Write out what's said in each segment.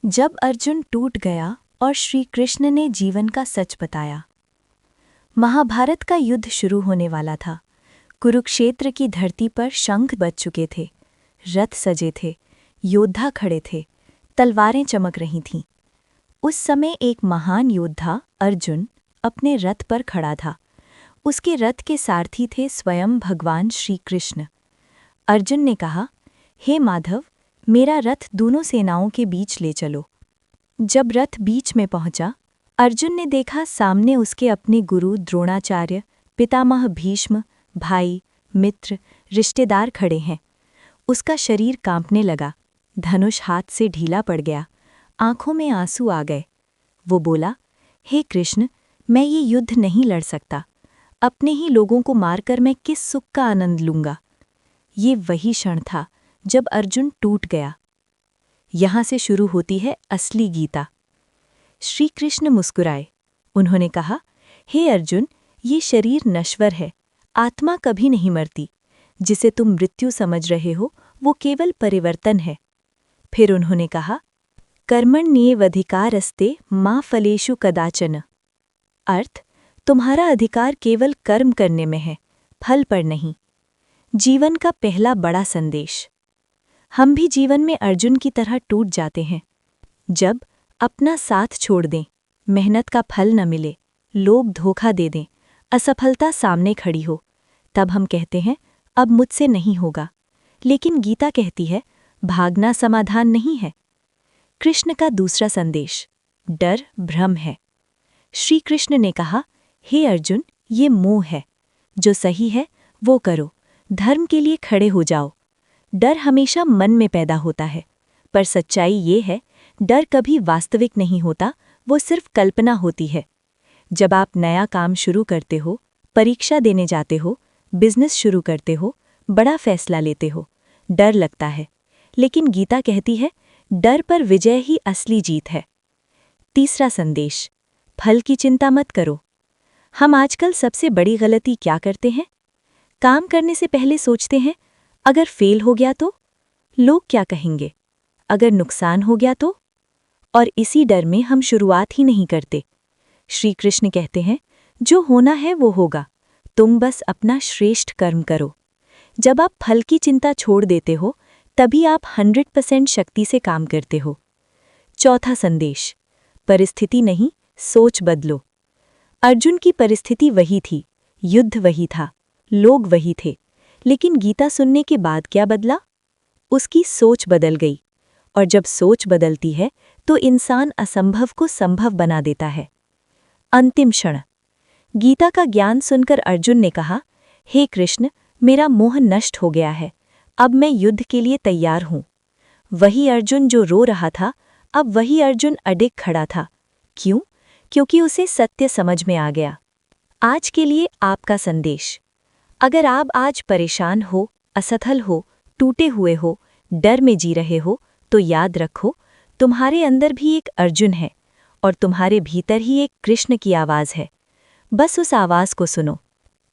जब अर्जुन टूट गया और श्री कृष्ण ने जीवन का सच बताया। महाभारत का युद्ध शुरू होने वाला था। कुरुक्षेत्र की धरती पर शंख बज चुके थे, रथ सजे थे, योद्धा खड़े थे, तलवारें चमक रही थीं। उस समय एक महान योद्धा अर्जुन अपने रथ पर खड़ा था। उसके रथ के सारथी थे स्वयं भगवान श्री कृष्ण। अर्जुन ने कहा, हे माधव, मेरा रथ दोनों सेनाओं के बीच ले चलो। जब रथ बीच में पहुंचा, अर्जुन ने देखा सामने उसके अपने गुरु द्रोणाचार्य, पितामह भीष्म, भाई, मित्र, रिश्तेदार खड़े हैं। उसका शरीर कांपने लगा, धनुष हाथ से ढीला पड़ गया, आंखों में आंसू आ गए। वो बोला, हे कृष्ण, मैं ये युद्ध नहीं लड़ सकता। अपने ही लोगों को मारकर मैं किस सुख का आनंद लूंगा। ये वही क्षण था जब अर्जुन टूट गया। यहाँ से शुरू होती है असली गीता। श्री कृष्ण मुस्कुराए। उन्होंने कहा, हे अर्जुन, ये शरीर नश्वर है, आत्मा कभी नहीं मरती। जिसे तुम मृत्यु समझ रहे हो वो केवल परिवर्तन है। फिर उन्होंने कहा, कर्मण्येवाधिकारस्ते मा फलेषु कदाचन। अर्थ, तुम्हारा अधिकार केवल कर्म करने में है, फल पर नहीं। जीवन का पहला बड़ा संदेश। हम भी जीवन में अर्जुन की तरह टूट जाते हैं। जब अपना साथ छोड़ दें, मेहनत का फल न मिले, लोग धोखा दे दें, असफलता सामने खड़ी हो, तब हम कहते हैं, अब मुझसे नहीं होगा। लेकिन गीता कहती है, भागना समाधान नहीं है। कृष्ण का दूसरा संदेश, डर भ्रम है। श्री कृष्ण ने कहा, हे अर्जुन, ये मोह है। जो सही है वो करो, धर्म के लिए खड़े हो जाओ। डर हमेशा मन में पैदा होता है, पर सच्चाई ये है, डर कभी वास्तविक नहीं होता, वो सिर्फ कल्पना होती है। जब आप नया काम शुरू करते हो, परीक्षा देने जाते हो, बिजनेस शुरू करते हो, बड़ा फैसला लेते हो, डर लगता है। लेकिन गीता कहती है, डर पर विजय ही असली जीत है। तीसरा संदेश, फल की चिंता मत करो। हम आजकल सबसे बड़ी गलती क्या करते हैं? काम करने से पहले सोचते हैं, अगर फेल हो गया तो? लोग क्या कहेंगे? अगर नुकसान हो गया तो? और इसी डर में हम शुरुआत ही नहीं करते। श्री कृष्ण कहते हैं, जो होना है वो होगा, तुम बस अपना श्रेष्ठ कर्म करो। जब आप फल की चिंता छोड़ देते हो, तभी आप 100% शक्ति से काम करते हो। चौथा संदेश, परिस्थिति नहीं, सोच बदलो। अर्जुन की परिस्थिति वही थी, युद्ध वही था, लोग वही थे, लेकिन गीता सुनने के बाद क्या बदला? उसकी सोच बदल गई। और जब सोच बदलती है तो इंसान असंभव को संभव बना देता है। अंतिम क्षण। गीता का ज्ञान सुनकर अर्जुन ने कहा, हे कृष्ण, मेरा मोह नष्ट हो गया है, अब मैं युद्ध के लिए तैयार हूँ। वही अर्जुन जो रो रहा था, अब वही अर्जुन अडिग खड़ा था। क्यों? क्योंकि उसे सत्य समझ में आ गया। आज के लिए आपका संदेश। अगर आप आज परेशान हो, असफल हो, टूटे हुए हो, डर में जी रहे हो, तो याद रखो, तुम्हारे अंदर भी एक अर्जुन है और तुम्हारे भीतर ही एक कृष्ण की आवाज़ है। बस उस आवाज़ को सुनो।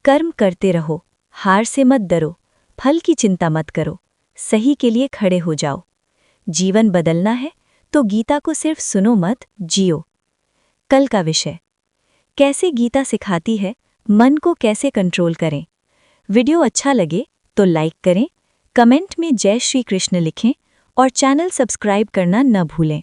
कर्म करते रहो, हार से मत डरो, फल की चिंता मत करो, सही के लिए खड़े हो जाओ। जीवन बदलना है तो गीता को सिर्फ सुनो मत, जियो। कल का विषय, कैसे गीता सिखाती है मन को कैसे कंट्रोल करें। वीडियो अच्छा लगे तो लाइक करें, कमेंट में जय श्री कृष्ण लिखें और चैनल सब्सक्राइब करना न भूलें।